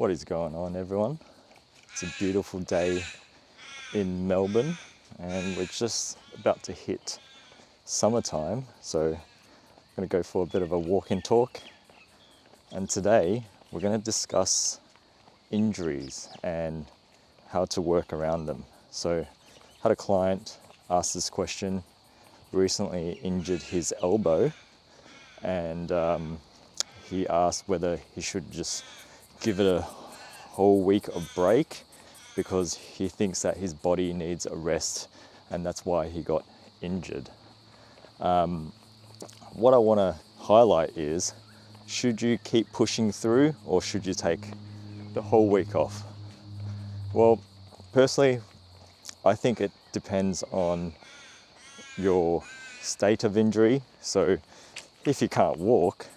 What is going on, everyone? It's a beautiful day in Melbourne and we're just about to hit summertime, so I'm going to go for a bit of a walk and talk. And today we're going to discuss injuries and how to work around them. So I had a client ask this question, recently injured his elbow, and he asked whether he should just give it a whole week of break because he thinks that his body needs a rest and that's why he got injured. What I want to highlight is, should you keep pushing through or should you take the whole week off? Well, personally, I think it depends on your state of injury. So if you can't walk,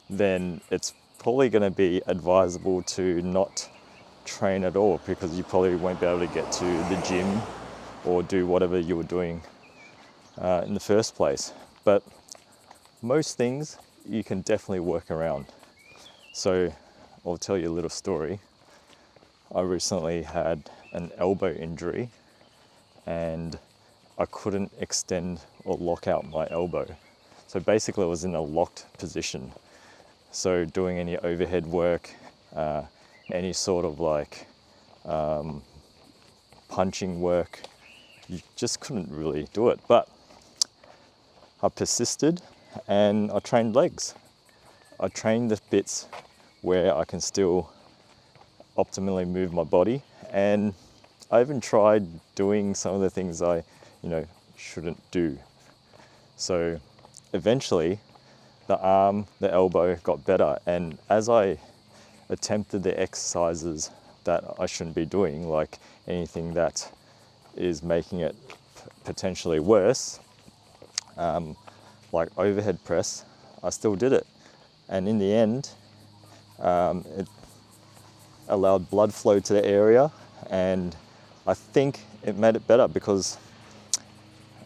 then it's probably going to be advisable to not train at all because you probably won't be able to get to the gym or do whatever you were doing in the first place. But most things you can definitely work around. So I'll tell you a little story. I recently had an elbow injury and I couldn't extend or lock out my elbow. So basically I was in a locked position. So doing any overhead work, any sort of like punching work, you just couldn't really do it. But I persisted and I trained legs. I trained the bits where I can still optimally move my body, and I even tried doing some of the things I, shouldn't do. So eventually the arm, the elbow got better, and as I attempted the exercises that I shouldn't be doing, like anything that is making it potentially worse, like overhead press, I still did it. And in the end, it allowed blood flow to the area, and I think it made it better because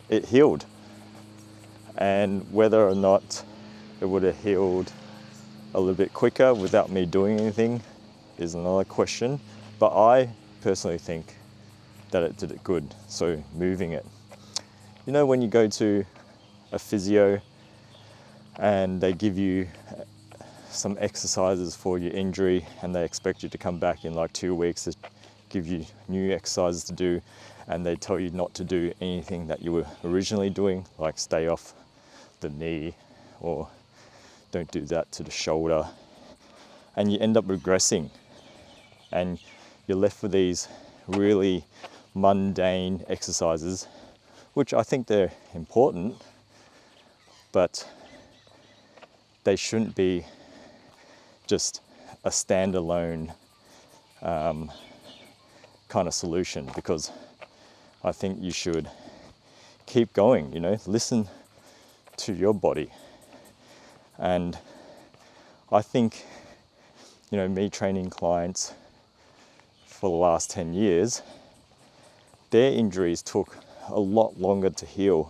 it healed. And whether or not it would have healed a little bit quicker without me doing anything is another question. But I personally think that it did it good. So moving it. When you go to a physio and they give you some exercises for your injury and they expect you to come back in like 2 weeks to give you new exercises to do, and they tell you not to do anything that you were originally doing, like stay off the knee or don't do that to the shoulder, and you end up regressing and you're left with these really mundane exercises, which I think they're important, but they shouldn't be just a standalone kind of solution, because I think you should keep going, listen to your body. And I think, me training clients for the last 10 years, their injuries took a lot longer to heal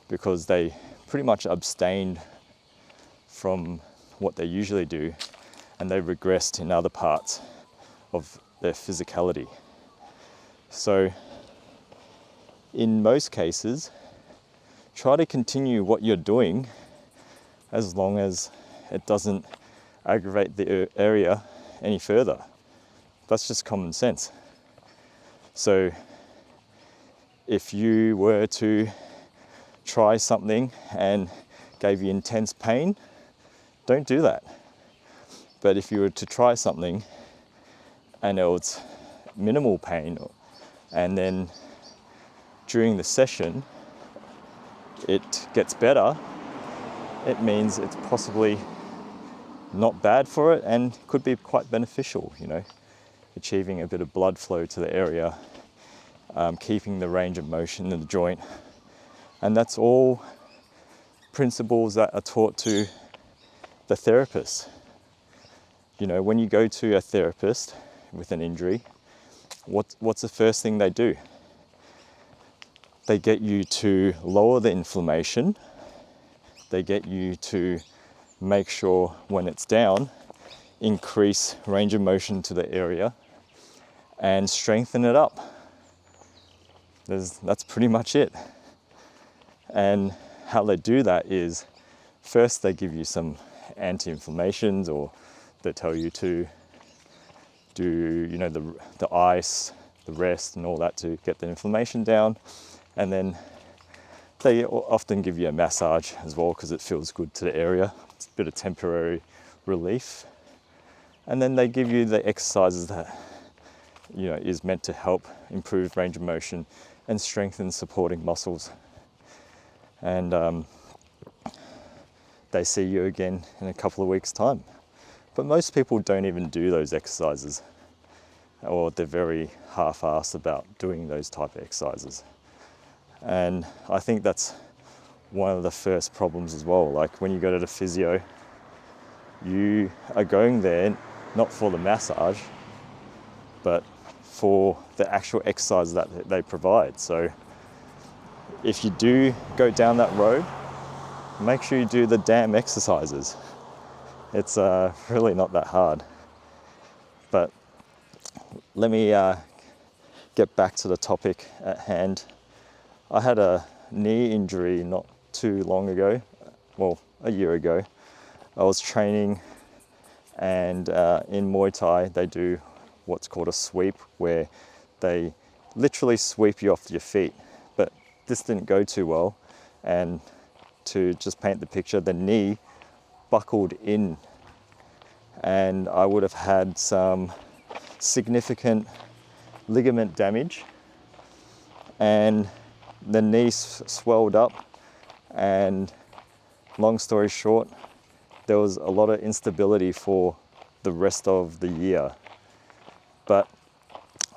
because they pretty much abstained from what they usually do and they regressed in other parts of their physicality. So in most cases, try to continue what you're doing as long as it doesn't aggravate the area any further. That's just common sense. So if you were to try something and gave you intense pain, don't do that. But if you were to try something and it was minimal pain, and then during the session it gets better, it means it's possibly not bad for it and could be quite beneficial, achieving a bit of blood flow to the area, keeping the range of motion in the joint. And that's all principles that are taught to the therapist. When you go to a therapist with an injury, what's the first thing they do? They get you to lower the inflammation. They get you to make sure when it's down, increase range of motion to the area and strengthen it up. That's pretty much it. And how they do that is, first they give you some anti-inflammations, or they tell you to do, the ice, the rest and all that to get the inflammation down. And then they often give you a massage as well, because it feels good to the area. It's a bit of temporary relief. And then they give you the exercises that, is meant to help improve range of motion and strengthen supporting muscles. And they see you again in a couple of weeks' time. But most people don't even do those exercises, or they're very half-assed about doing those type of exercises. And I think that's one of the first problems as well. Like when you go to the physio, you are going there not for the massage, but for the actual exercise that they provide. So if you do go down that road, make sure you do the damn exercises. It's really not that hard. But let me get back to the topic at hand. I had a knee injury not too long ago, well, a year ago. I was training, and in Muay Thai they do what's called a sweep, where they literally sweep you off your feet. But this didn't go too well, and to just paint the picture, the knee buckled in, and I would have had some significant ligament damage, and the knee swelled up, and long story short, there was a lot of instability for the rest of the year. But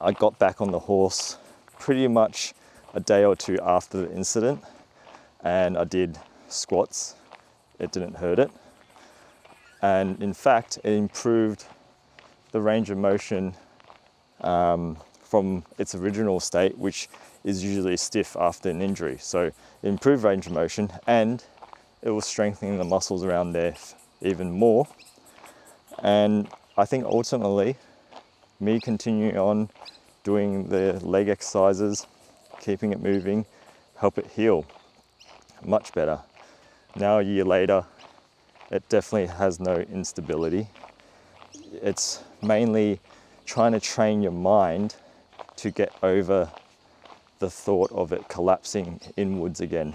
I got back on the horse pretty much a day or two after the incident, and I did squats. It didn't hurt it. And in fact, it improved the range of motion from its original state, which is usually stiff after an injury. So it improved range of motion, and it was strengthening the muscles around there even more. And I think ultimately, me continuing on doing the leg exercises, keeping it moving, help it heal much better. Now a year later, it definitely has no instability. It's mainly trying to train your mind to get over the thought of it collapsing inwards again.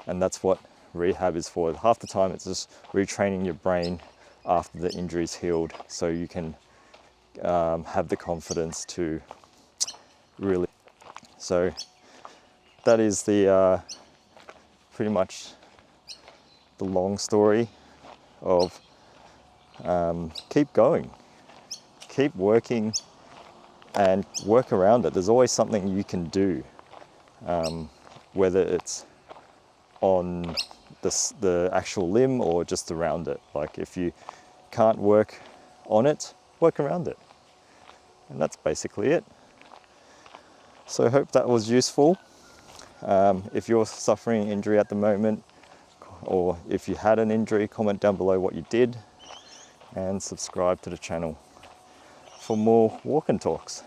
And that's what rehab is for. Half the time it's just retraining your brain after the injury's healed, so you can have the confidence to really. So that is the pretty much the long story of keep going, keep working, and work around it. There's always something you can do, whether it's on the actual limb or just around it. Like if you can't work on it, work around it. And that's basically it. So I hope that was useful. If you're suffering injury at the moment, or if you had an injury, comment down below what you did, and subscribe to the channel for more walk and talks.